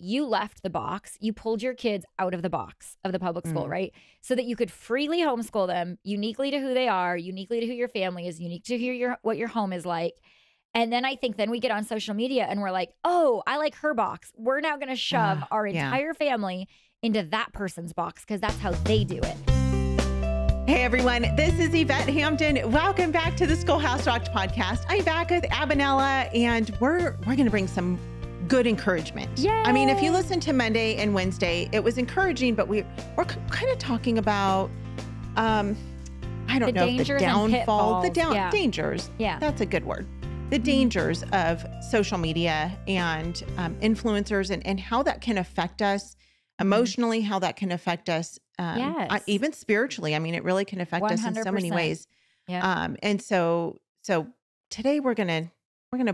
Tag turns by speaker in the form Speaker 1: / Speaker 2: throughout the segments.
Speaker 1: you left the box. You pulled your kids out of the box of the public school,
Speaker 2: Mm.
Speaker 1: right? So that you could freely homeschool them uniquely to who they are, uniquely to who your family is, unique to who what your home is like. And then I think then we get on social media and we're like, oh, I like her box. We're now going to shove our
Speaker 2: Yeah.
Speaker 1: entire family into that person's box because that's how they do it.
Speaker 2: Hey everyone, this is Yvette Hampton. Welcome back to the Schoolhouse Rocked podcast. I'm back with Aby Rinella, and we're going to bring some good encouragement.
Speaker 1: Yay!
Speaker 2: I mean, if you listen to Monday and Wednesday, it was encouraging, but we're kind of talking about I don't know if the downfall, dangers.
Speaker 1: Yeah,
Speaker 2: that's a good word. The dangers of social media and influencers and how that can affect us emotionally, how that can affect us even spiritually. I mean, it really can affect us in so many ways.
Speaker 1: Yeah.
Speaker 2: And so today we're gonna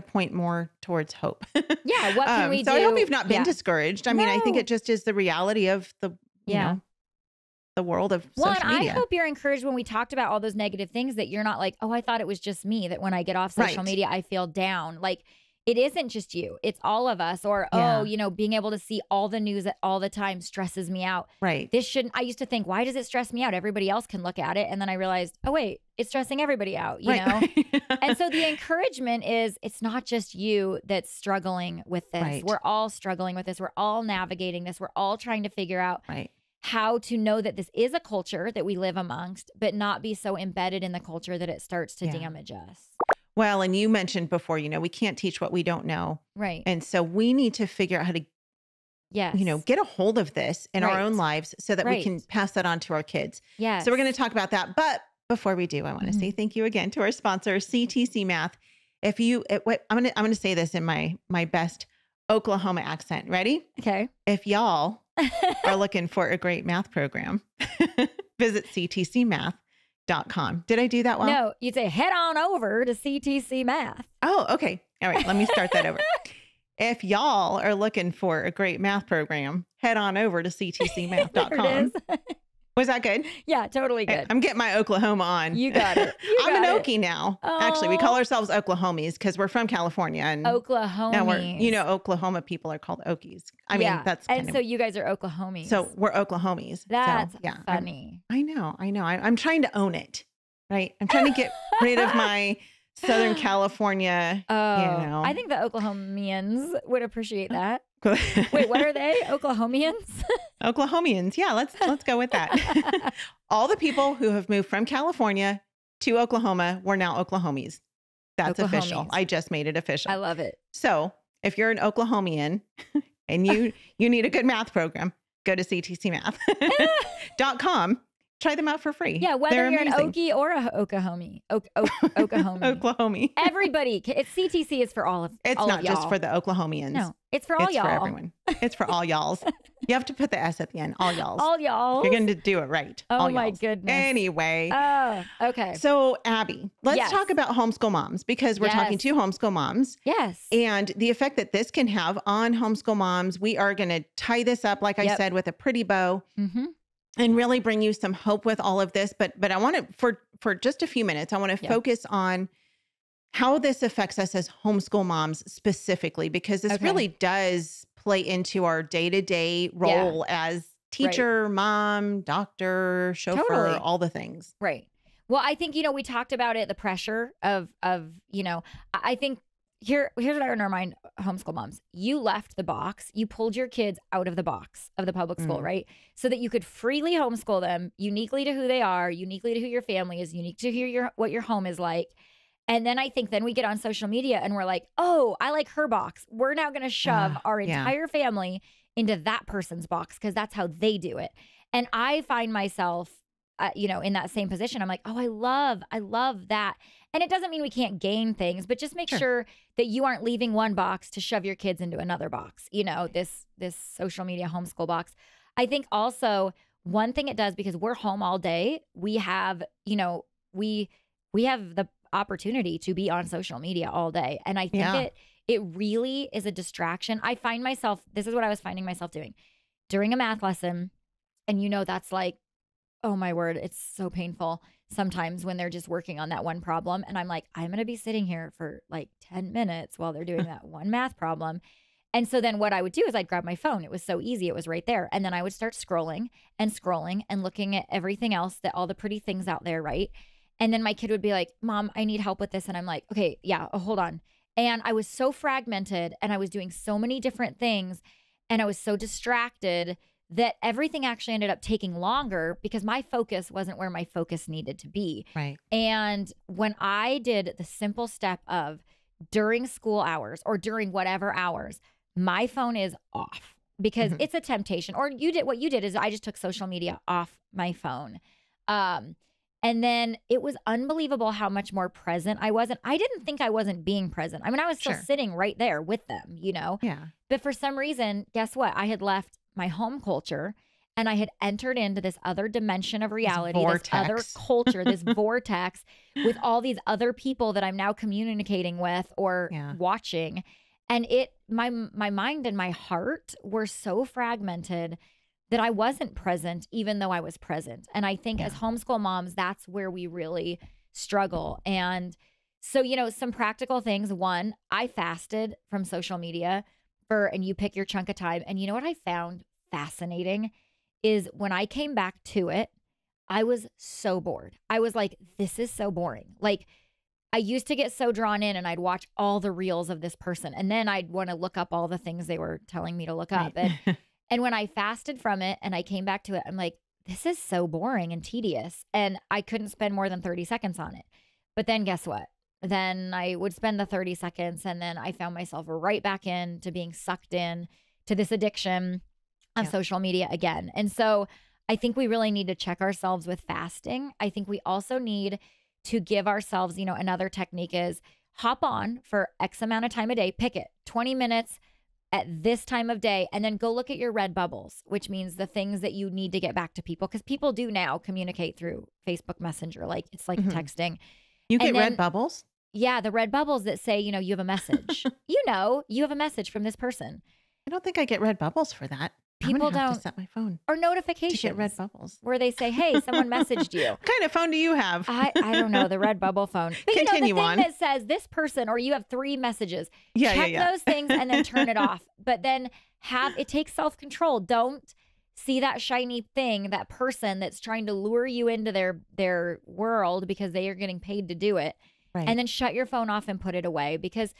Speaker 2: point more towards hope.
Speaker 1: Yeah. What can we do?
Speaker 2: So I hope you've not been discouraged. I mean, I think it just is the reality of the you know, the world of social media.
Speaker 1: I hope you're encouraged when we talked about all those negative things that you're not like, oh, I thought it was just me, that when I get off social media, I feel down. Like, it isn't just you, it's all of us. Or, being able to see all the news all the time stresses me out.
Speaker 2: Right.
Speaker 1: I used to think, why does it stress me out? Everybody else can look at it. And then I realized, oh, wait, it's stressing everybody out, you know? And so the encouragement is, it's not just you that's struggling with this.
Speaker 2: Right.
Speaker 1: We're all struggling with this. We're all navigating this. We're all trying to figure out how to know that this is a culture that we live amongst, but not be so embedded in the culture that it starts to damage us.
Speaker 2: Well, and you mentioned before, we can't teach what we don't know.
Speaker 1: Right.
Speaker 2: And so we need to figure out how to, get a hold of this in our own lives so that we can pass that on to our kids.
Speaker 1: Yes.
Speaker 2: So we're going to talk about that. But before we do, I want to say thank you again to our sponsor, CTC Math. I'm going to say this in my best Oklahoma accent. Ready?
Speaker 1: Okay.
Speaker 2: If y'all are looking for a great math program, visit ctcmath.com. Did I do that well?
Speaker 1: No, you'd say head on over to CTC Math.
Speaker 2: Oh, okay. All right. Let me start that over. If y'all are looking for a great math program, head on over to ctcmath.com. Was that good?
Speaker 1: Yeah, totally good.
Speaker 2: I'm getting my Oklahoma on.
Speaker 1: You got it.
Speaker 2: I'm an Okie now. Oh. Actually, we call ourselves Oklahomies because we're from California. And
Speaker 1: Oklahomies.
Speaker 2: Now Oklahoma people are called Okies. I mean, that's
Speaker 1: so you guys are Oklahomies.
Speaker 2: So we're Oklahomies.
Speaker 1: That's funny.
Speaker 2: I know. I'm trying to own it, right? I'm trying to get rid of my Southern California,
Speaker 1: I think the Oklahomians would appreciate that. Wait, what are they? Oklahomians?
Speaker 2: Oklahomians. Yeah, let's go with that. All the people who have moved from California to Oklahoma, we're now Oklahomies. That's official. I just made it official.
Speaker 1: I love it.
Speaker 2: So if you're an Oklahomian and you need a good math program, go to ctcmath.com. Try them out for free.
Speaker 1: Yeah, whether you're an Okie or a Oklahomie.
Speaker 2: Oklahomie.
Speaker 1: Everybody. CTC is for all of
Speaker 2: It's
Speaker 1: all
Speaker 2: not
Speaker 1: of y'all.
Speaker 2: just for the Oklahomians.
Speaker 1: No, it's for all y'all.
Speaker 2: It's for everyone. It's for all y'alls. You have to put the S at the end. All y'alls.
Speaker 1: All y'all.
Speaker 2: You're going to do it right.
Speaker 1: Oh,
Speaker 2: all
Speaker 1: my
Speaker 2: y'alls.
Speaker 1: goodness.
Speaker 2: Anyway.
Speaker 1: Oh, okay.
Speaker 2: So, Aby, let's talk about homeschool moms because we're talking to homeschool moms.
Speaker 1: Yes.
Speaker 2: And the effect that this can have on homeschool moms. We are going to tie this up, like I said, with a pretty bow.
Speaker 1: Mm-hmm.
Speaker 2: And really bring you some hope with all of this. But I want to, for just a few minutes, I want to focus on how this affects us as homeschool moms specifically, because this really does play into our day-to-day role as teacher, mom, doctor, chauffeur, all the things.
Speaker 1: Right. Well, I think, we talked about it, the pressure of I think here's what I want to remind homeschool moms. You left the box. You pulled your kids out of the box of the public school, right? So that you could freely homeschool them uniquely to who they are, uniquely to who your family is, unique to who what your home is like. And then I think then we get on social media and we're like, oh, I like her box. We're now going to shove our entire family into that person's box because that's how they do it. And I find myself, in that same position. I'm like, oh, I love that. And it doesn't mean we can't gain things, but just make sure that you aren't leaving one box to shove your kids into another box, this social media homeschool box. I think also one thing it does, because we're home all day, we have, we have the opportunity to be on social media all day. And I think it really is a distraction. I find myself, this is what I was finding myself doing during a math lesson. And that's like, oh my word, it's so painful sometimes when they're just working on that one problem. And I'm like, I'm going to be sitting here for like 10 minutes while they're doing that one math problem. And so then what I would do is I'd grab my phone. It was so easy. It was right there. And then I would start scrolling and looking at everything else, that all the pretty things out there, right? And then my kid would be like, Mom, I need help with this. And I'm like, okay, yeah, hold on. And I was so fragmented and I was doing so many different things and I was so distracted that everything actually ended up taking longer because my focus wasn't where my focus needed to be.
Speaker 2: Right.
Speaker 1: And when I did the simple step of during school hours or during whatever hours, my phone is off because it's a temptation. Or what you did is I just took social media off my phone. And then it was unbelievable how much more present I was. And I didn't think I wasn't being present. I mean, I was still sitting right there with them, you know?
Speaker 2: Yeah.
Speaker 1: But for some reason, guess what? I had left my home culture and I had entered into this other dimension of reality, this other culture, this vortex with all these other people that I'm now communicating with or watching. And my mind and my heart were so fragmented that I wasn't present, even though I was present. And I think as homeschool moms, that's where we really struggle. And so, you know, some practical things. One, I fasted from social media and you pick your chunk of time. And you know what I found fascinating is when I came back to it, I was so bored. I was like, this is so boring. Like, I used to get so drawn in and I'd watch all the reels of this person. And then I'd want to look up all the things they were telling me to look up. And when I fasted from it and I came back to it, I'm like, this is so boring and tedious. And I couldn't spend more than 30 seconds on it. But then guess what? Then I would spend the 30 seconds and then I found myself right back into being sucked in to this addiction of social media again. And so I think we really need to check ourselves with fasting. I think we also need to give ourselves, you know, another technique is hop on for X amount of time a day, pick it, 20 minutes at this time of day, and then go look at your red bubbles, which means the things that you need to get back to people. Because people do now communicate through Facebook Messenger. Like it's like texting.
Speaker 2: You get red bubbles?
Speaker 1: Yeah, the red bubbles that say, you know, you have a message. You know, you have a message from this person.
Speaker 2: I don't think I get red bubbles for that.
Speaker 1: People don't
Speaker 2: set my phone
Speaker 1: or notifications
Speaker 2: to get red bubbles
Speaker 1: where they say, "Hey, someone messaged you."
Speaker 2: What kind of phone do you have?
Speaker 1: I don't know, the red bubble phone. But
Speaker 2: Continue
Speaker 1: you know, the
Speaker 2: on.
Speaker 1: thing that says this person, or you have 3 messages. Check those things and then turn it off. But then it takes self-control. Don't see that shiny thing, that person that's trying to lure you into their world because they are getting paid to do it.
Speaker 2: Right.
Speaker 1: And then shut your phone off and put it away. Because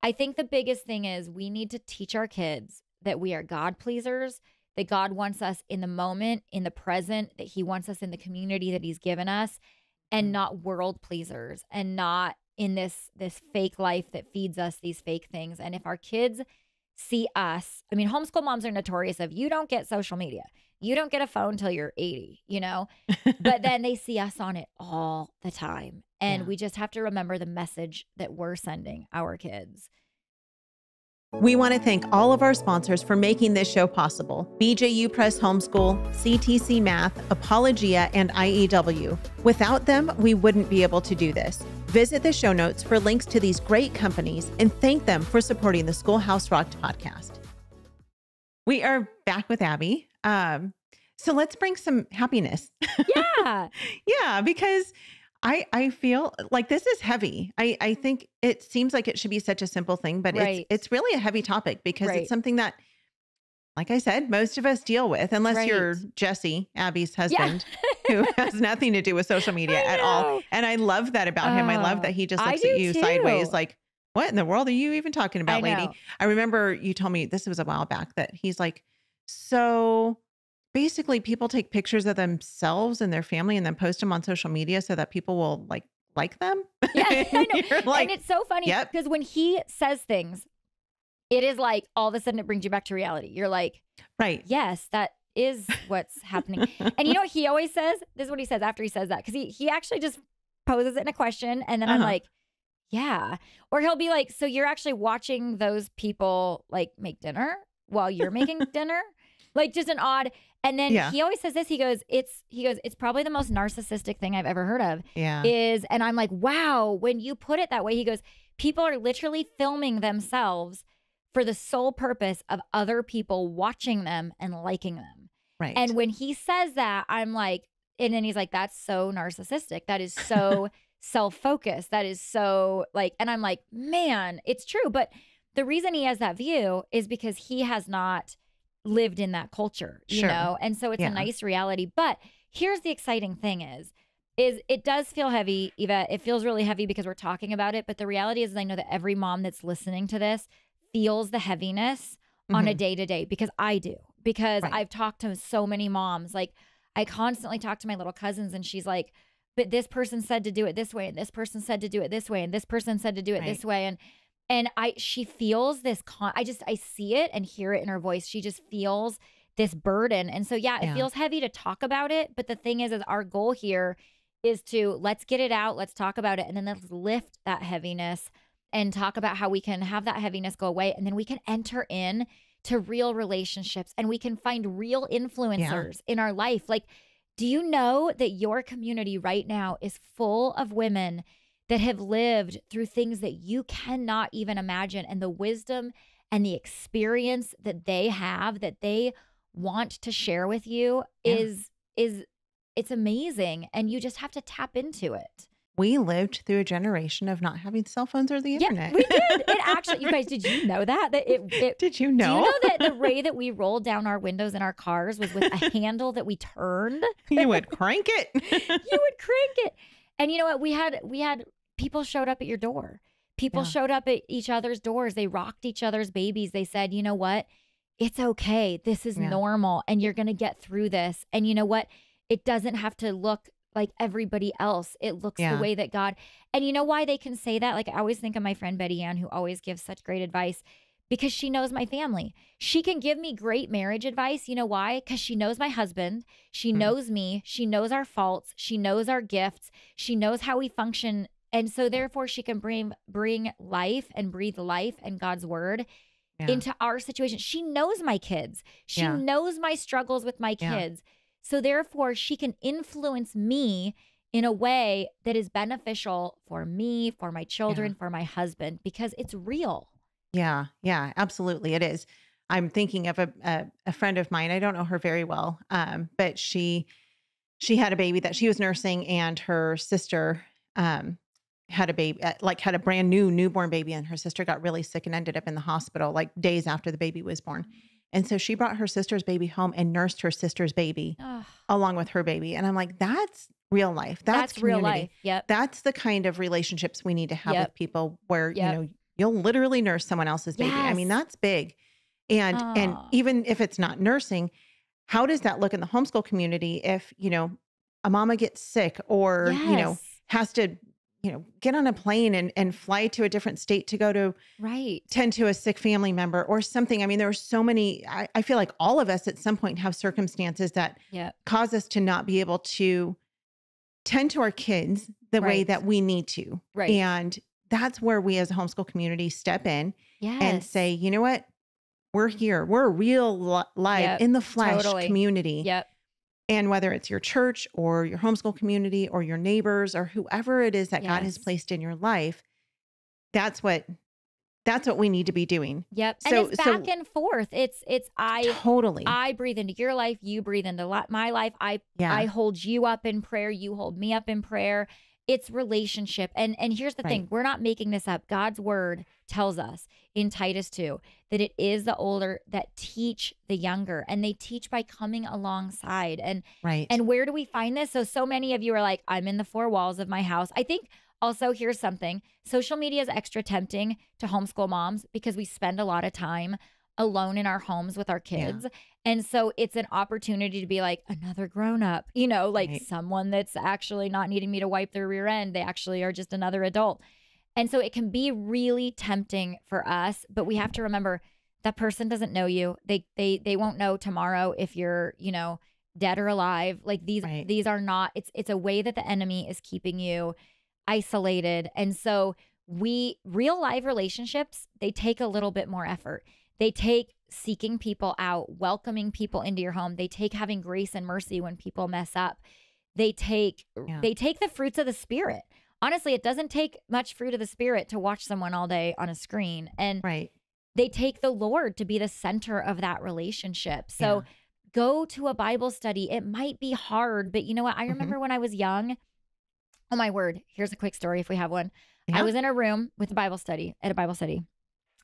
Speaker 1: I think the biggest thing is we need to teach our kids that we are God pleasers, that God wants us in the moment, in the present, that he wants us in the community that he's given us, and not world pleasers and not in this fake life that feeds us these fake things. And if our kids see us, I mean, homeschool moms are notorious of you don't get social media. You don't get a phone till you're 80, you know, but then they see us on it all the time. And we just have to remember the message that we're sending our kids.
Speaker 2: We want to thank all of our sponsors for making this show possible. BJU Press Homeschool, CTC Math, Apologia, and IEW. Without them, we wouldn't be able to do this. Visit the show notes for links to these great companies and thank them for supporting the Schoolhouse Rocked podcast. We are back with Aby. So let's bring some happiness.
Speaker 1: Yeah.
Speaker 2: Yeah, because I feel like this is heavy. I think it seems like it should be such a simple thing, but it's really a heavy topic because it's something that, like I said, most of us deal with, unless you're Jesse, Aby's husband, who has nothing to do with social media at all. And I love that about him. I love that he just looks at you sideways like, what in the world are you even talking about, lady? I remember you told me, this was a while back, that he's like, so basically people take pictures of themselves and their family and then post them on social media so that people will like them.
Speaker 1: Yeah, I know.
Speaker 2: Like,
Speaker 1: and it's so funny because when he says things, it is like all of a sudden it brings you back to reality. You're like,
Speaker 2: right.
Speaker 1: Yes, that is what's happening. And you know what he always says? This is what he says after he says that. Because he actually just poses it in a question. And then I'm like, yeah. Or he'll be like, so you're actually watching those people like make dinner while you're making dinner? Like just an odd. And then he always says this. He goes, it's probably the most narcissistic thing I've ever heard of.
Speaker 2: Yeah.
Speaker 1: And I'm like, wow, when you put it that way, he goes, people are literally filming themselves for the sole purpose of other people watching them and liking them.
Speaker 2: Right.
Speaker 1: And when he says that, I'm like, and then he's like, that's so narcissistic. That is so self-focused. That is so like, and I'm like, man, it's true. But the reason he has that view is because he has not lived in that culture, you know? And so it's a nice reality. But here's the exciting thing is it does feel heavy, Eva. It feels really heavy because we're talking about it. But the reality is I know that every mom that's listening to this feels the heaviness on a day-to-day, because I do. Because I've talked to so many moms. Like, I constantly talk to my little cousins, and she's like, but this person said to do it this way, and this person said to do it this way, and this person said to do it this way. And she feels this, I see it and hear it in her voice. She just feels this burden. And so, it feels heavy to talk about it. But the thing is our goal here is to, let's get it out. Let's talk about it. And then let's lift that heaviness and talk about how we can have that heaviness go away. And then we can enter in to real relationships, and we can find real influencers in our life. Like, do you know that your community right now is full of women that have lived through things that you cannot even imagine, and the wisdom and the experience that they have, that they want to share with you is it's amazing, and you just have to tap into it.
Speaker 2: We lived through a generation of not having cell phones or the internet.
Speaker 1: Yeah, we did. It actually, you guys, did you know that?
Speaker 2: Did you know?
Speaker 1: Do you know that the way that we rolled down our windows in our cars was with a handle that we turned?
Speaker 2: You would crank it.
Speaker 1: You would crank it. And you know what? We had people showed up at your door. People showed up at each other's doors. They rocked each other's babies. They said, you know what? It's okay. This is normal, and you're going to get through this. And you know what? It doesn't have to look like everybody else. It looks the way that God, and you know why they can say that? Like, I always think of my friend Betty Ann, who always gives such great advice, because she knows my family. She can give me great marriage advice. You know why? Because she knows my husband. She knows me. She knows our faults. She knows our gifts. She knows how we function. And so therefore she can bring life and breathe life and God's word into our situation. She knows my kids. She knows my struggles with my kids. So therefore, she can influence me in a way that is beneficial for me, for my children, for my husband, because it's real.
Speaker 2: Yeah, absolutely. It is. I'm thinking of a friend of mine. I don't know her very well, but she had a baby that she was nursing, and her sister had a baby, had a brand new newborn baby, and her sister got really sick and ended up in the hospital like days after the baby was born. And so she brought her sister's baby home and nursed her sister's baby along with her baby. And I'm like, that's real life. That's
Speaker 1: real life. Yep.
Speaker 2: That's the kind of relationships we need to have with people where, you know, you'll literally nurse someone else's baby. I mean, that's big. And even if it's not nursing, how does that look in the homeschool community if, you know, a mama gets sick or, you know, has to, you know, get on a plane and fly to a different state to go to tend to a sick family member or something. I mean, there are so many, I feel like all of us at some point have circumstances that cause us to not be able to tend to our kids the way that we need to. And that's where we as a homeschool community step in and say, you know what, we're here. We're a real live in the flesh community. And whether it's your church or your homeschool community or your neighbors or whoever it is that God has placed in your life, that's what we need to be doing.
Speaker 1: So, and it's back and forth. It's I breathe into your life. You breathe into my life. I hold you up in prayer. You hold me up in prayer. It's relationship. And here's the thing. We're not making this up. God's word tells us in Titus 2 that it is the older that teach the younger, and they teach by coming alongside. And where do we find this? So many of you are like, I'm in the four walls of my house. I think also, here's something. Social media is extra tempting to homeschool moms because we spend a lot of time alone in our homes with our kids. And so it's an opportunity to be like another grown up, you know, like someone that's actually not needing me to wipe their rear end. They actually are just another adult. And so it can be really tempting for us, but we have to remember that person doesn't know you. They won't know tomorrow if you're, you know, dead or alive. Like these are not, it's a way that the enemy is keeping you isolated. And so real life relationships, they take a little bit more effort. They take seeking people out, welcoming people into your home. They take having grace and mercy when people mess up. They take the fruits of the Spirit. Honestly, it doesn't take much fruit of the Spirit to watch someone all day on a screen. And they take the Lord to be the center of that relationship. So go to a Bible study. It might be hard, but you know what? I remember when I was young, oh my word, here's a quick story if we have one. I was in a room with a Bible study,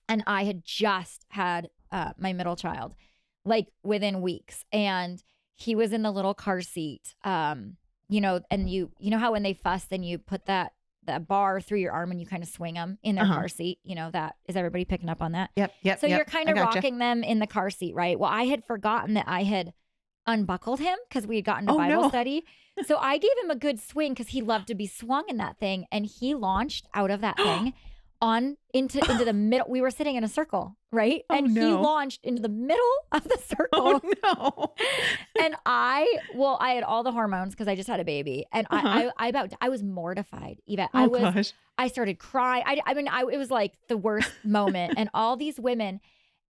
Speaker 1: And I had just had my middle child, like within weeks. And he was in the little car seat, you know, and you know how when they fuss, then you put that bar through your arm and you kind of swing them in their car seat. You know, that is everybody picking up on that?
Speaker 2: Yep.
Speaker 1: So you're kind of rocking them in the car seat, right? Well, I had forgotten that I had unbuckled him because we had gotten to Bible study. So I gave him a good swing because he loved to be swung in that thing. And he launched out of that thing on into the middle. We were sitting in a circle, right? And he launched into the middle of the circle.
Speaker 2: Oh no.
Speaker 1: And I had all the hormones because I just had a baby. And I was mortified, Eva. I started crying. It was like the worst moment. And all these women,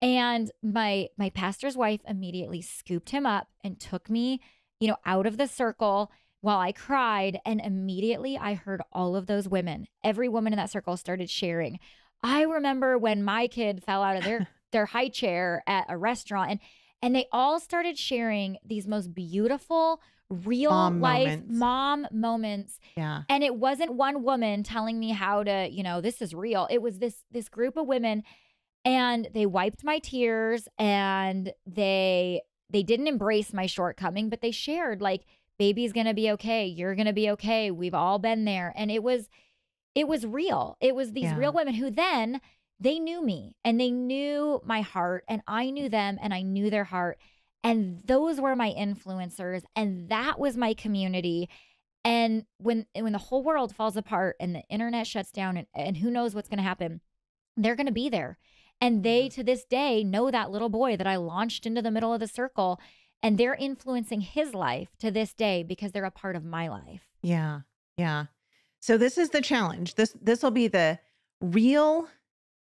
Speaker 1: and my pastor's wife immediately scooped him up and took me, you know, out of the circle while I cried. And immediately I heard all of those women, every woman in that circle started sharing. I remember when my kid fell out of their high chair at a restaurant, and they all started sharing these most beautiful, real life mom moments.
Speaker 2: Yeah.
Speaker 1: And it wasn't one woman telling me how to, you know, this is real. It was this group of women, and they wiped my tears, and they didn't embrace my shortcoming, but they shared, like, baby's going to be okay. You're going to be okay. We've all been there. And it was real. It was these real women who then they knew me and they knew my heart, and I knew them and I knew their heart. And those were my influencers, and that was my community. And when the whole world falls apart and the internet shuts down and who knows what's going to happen, they're going to be there. And they, to this day, know that little boy that I launched into the middle of the circle, and they're influencing his life to this day because they're a part of my life.
Speaker 2: Yeah. Yeah. So this is the challenge. This will be the real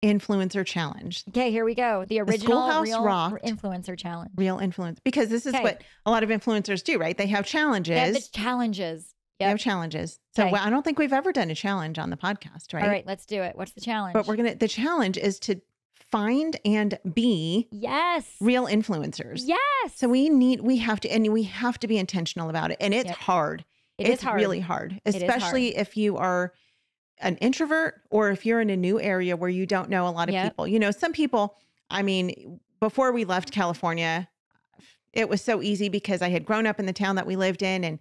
Speaker 2: influencer challenge.
Speaker 1: Okay, here we go. The original
Speaker 2: Schoolhouse
Speaker 1: real
Speaker 2: rocked
Speaker 1: influencer challenge.
Speaker 2: Real influence. Because this is what a lot of influencers do, right? They have challenges.
Speaker 1: They have the challenges.
Speaker 2: They have challenges. So I don't think we've ever done a challenge on the podcast, right?
Speaker 1: All right, let's do it. What's the challenge?
Speaker 2: But the challenge is to find and be real influencers.
Speaker 1: Yes.
Speaker 2: So we have to be intentional about it. And it's hard. It's hard. Really hard, especially if you are an introvert or if you're in a new area where you don't know a lot of people. You know, some people, I mean, before we left California, it was so easy because I had grown up in the town that we lived in, and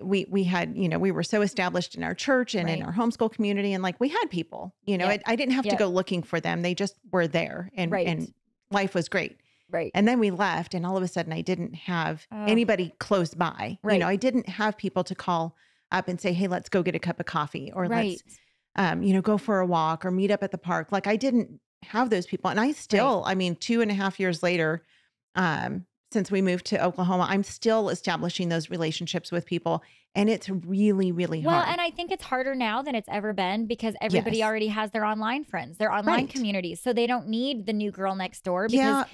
Speaker 2: we had, you know, we were so established in our church and in our homeschool community, and like we had people, you know, I didn't have to go looking for them. They just were there, and life was great.
Speaker 1: Right.
Speaker 2: And then we left, and all of a sudden I didn't have anybody close by. You know, I didn't have people to call up and say, hey, let's go get a cup of coffee, or let's, you know, go for a walk or meet up at the park. Like I didn't have those people. And I still, I mean, 2.5 years later, since we moved to Oklahoma, I'm still establishing those relationships with people. And it's really, really hard.
Speaker 1: Well, and I think it's harder now than it's ever been because everybody already has their online friends, their online communities. So they don't need the new girl next door because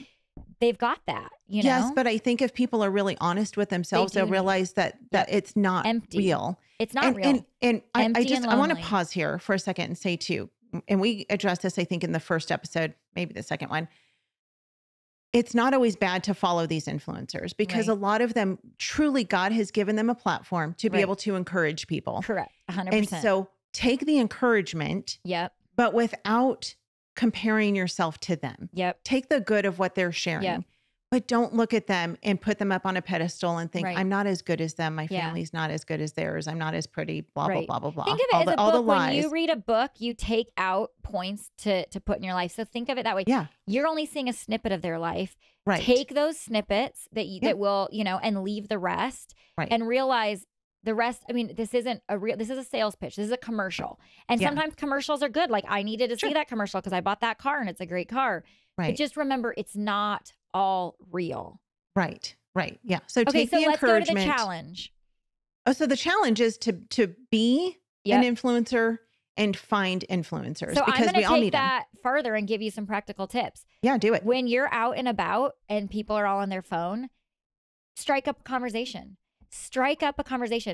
Speaker 1: they've got that, you know?
Speaker 2: Yes, but I think if people are really honest with themselves, they'll realize that it's not real.
Speaker 1: It's not real.
Speaker 2: And I want to pause here for a second and say too, and we addressed this, I think, in the first episode, maybe the second one. It's not always bad to follow these influencers because a lot of them, truly, God has given them a platform to be able to encourage people.
Speaker 1: Correct. 100%.
Speaker 2: And so take the encouragement, but without comparing yourself to them. Take the good of what they're sharing, but don't look at them and put them up on a pedestal and think, I'm not as good as them. My family's not as good as theirs. I'm not as pretty, blah, blah, blah, blah, blah.
Speaker 1: Think of it as a book. When you read a book, you take out points to put in your life. So think of it that way. You're only seeing a snippet of their life. Take those snippets that will, you know, and leave the rest and realize the rest. I mean, this is a sales pitch. This is a commercial. And sometimes commercials are good. Like I needed to see that commercial because I bought that car and it's a great car. But just remember, it's not all real.
Speaker 2: Right. Yeah. So take the encouragement.
Speaker 1: Let's go to the challenge.
Speaker 2: Oh, so the challenge is to be an influencer and find influencers
Speaker 1: so
Speaker 2: because we all need them. I'm going to take that
Speaker 1: further and give you some practical tips.
Speaker 2: Yeah, do it.
Speaker 1: When you're out and about and people are all on their phone, strike up a conversation.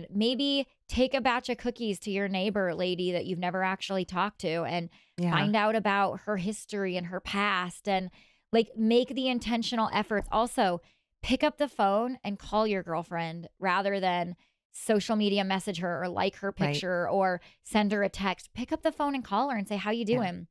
Speaker 1: Maybe take a batch of cookies to your neighbor lady that you've never actually talked to and find out about her history and her past and like make the intentional efforts. Also, pick up the phone and call your girlfriend rather than social media message her or like her picture or send her a text. Pick up the phone and call her and say, how you doing?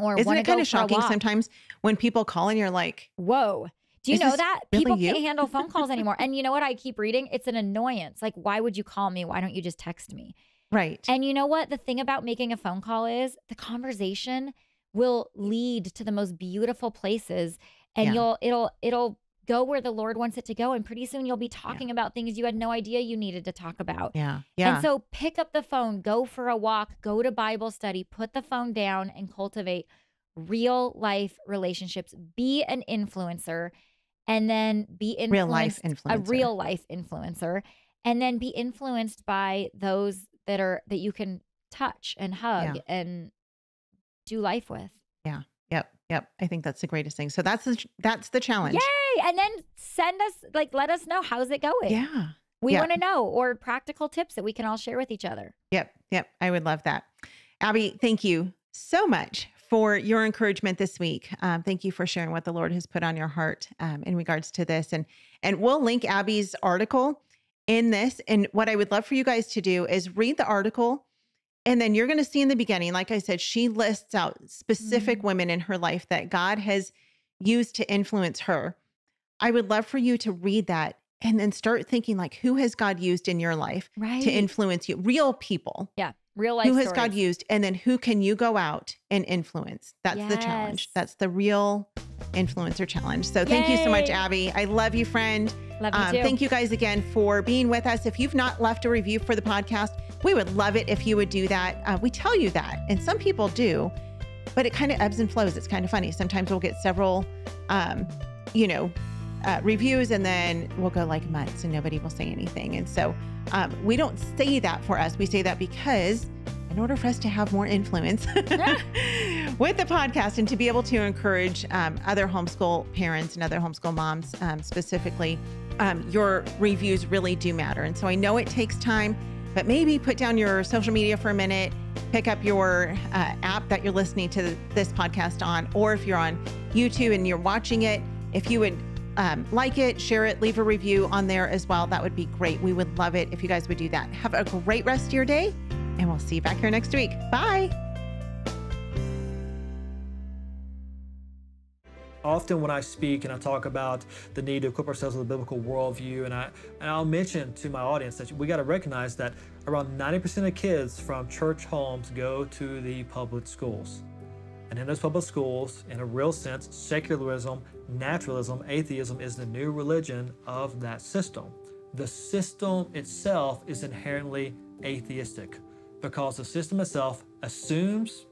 Speaker 1: or
Speaker 2: isn't
Speaker 1: want
Speaker 2: it
Speaker 1: to go
Speaker 2: kind of
Speaker 1: for a
Speaker 2: shocking
Speaker 1: walk.
Speaker 2: sometimes when people call and you're like,
Speaker 1: whoa, do you
Speaker 2: is
Speaker 1: know
Speaker 2: this
Speaker 1: that
Speaker 2: really
Speaker 1: people
Speaker 2: you?
Speaker 1: can't handle phone calls anymore? And you know what? I keep reading. It's an annoyance. Like, why would you call me? Why don't you just text me?
Speaker 2: Right.
Speaker 1: And you know what? The thing about making a phone call is the conversation will lead to the most beautiful places, and
Speaker 2: Yeah.
Speaker 1: it'll go where the Lord wants it to go. And pretty soon you'll be talking about things you had no idea you needed to talk about.
Speaker 2: Yeah.
Speaker 1: And
Speaker 2: Yeah.
Speaker 1: so pick up the phone, go for a walk, go to Bible study, put the phone down and cultivate real life relationships. Be an influencer, and then be influenced,
Speaker 2: Real life
Speaker 1: a
Speaker 2: influencer.
Speaker 1: real life influencer, and then be influenced by those that you can touch and hug and do life with.
Speaker 2: Yeah. Yep. I think that's the greatest thing. So that's the challenge.
Speaker 1: Yay! And then let us know, how's it going?
Speaker 2: Yeah.
Speaker 1: We want to know, or practical tips that we can all share with each other.
Speaker 2: Yep. I would love that. Aby, thank you so much for your encouragement this week. Thank you for sharing what the Lord has put on your heart in regards to this. And we'll link Aby's article in this. And what I would love for you guys to do is read the article. And then you're going to see in the beginning, like I said, she lists out specific women in her life that God has used to influence her. I would love for you to read that and then start thinking, like, who has God used in your life to influence you? Real people.
Speaker 1: Yeah. Real life
Speaker 2: Who has
Speaker 1: stories.
Speaker 2: God used? And then who can you go out and influence? That's the challenge. That's the real influencer challenge. So thank you so much, Aby. I love you, friend.
Speaker 1: Love you too.
Speaker 2: Thank you guys again for being with us. If you've not left a review for the podcast, we would love it if you would do that. We tell you that, and some people do, but it kind of ebbs and flows. It's kind of funny. Sometimes we'll get several, reviews, and then we'll go like months and nobody will say anything. And so we don't say that for us. We say that because in order for us to have more influence with the podcast and to be able to encourage other homeschool parents and other homeschool moms specifically, your reviews really do matter. And so I know it takes time, but maybe put down your social media for a minute, pick up your app that you're listening to this podcast on, or if you're on YouTube and you're watching it, if you would like it, share it, leave a review on there as well. That would be great. We would love it if you guys would do that. Have a great rest of your day, and we'll see you back here next week. Bye.
Speaker 3: Often when I speak and I talk about the need to equip ourselves with a biblical worldview, and I'll mention to my audience that we got to recognize that around 90% of kids from church homes go to the public schools. And in those public schools, in a real sense, secularism, naturalism, atheism is the new religion of that system. The system itself is inherently atheistic because the system itself assumes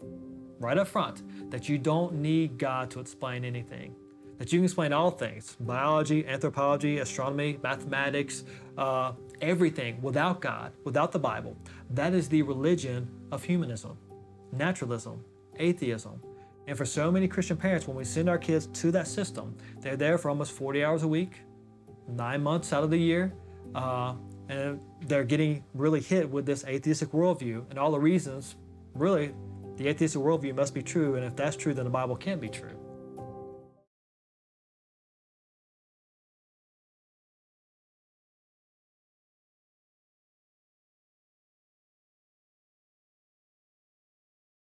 Speaker 3: right up front that you don't need God to explain anything, that you can explain all things, biology, anthropology, astronomy, mathematics, everything without God, without the Bible. That is the religion of humanism, naturalism, atheism. And for so many Christian parents, when we send our kids to that system, they're there for almost 40 hours a week, 9 months out of the year, and they're getting really hit with this atheistic worldview. And all the reasons, really, the atheistic worldview must be true, and if that's true, then the Bible can't be true.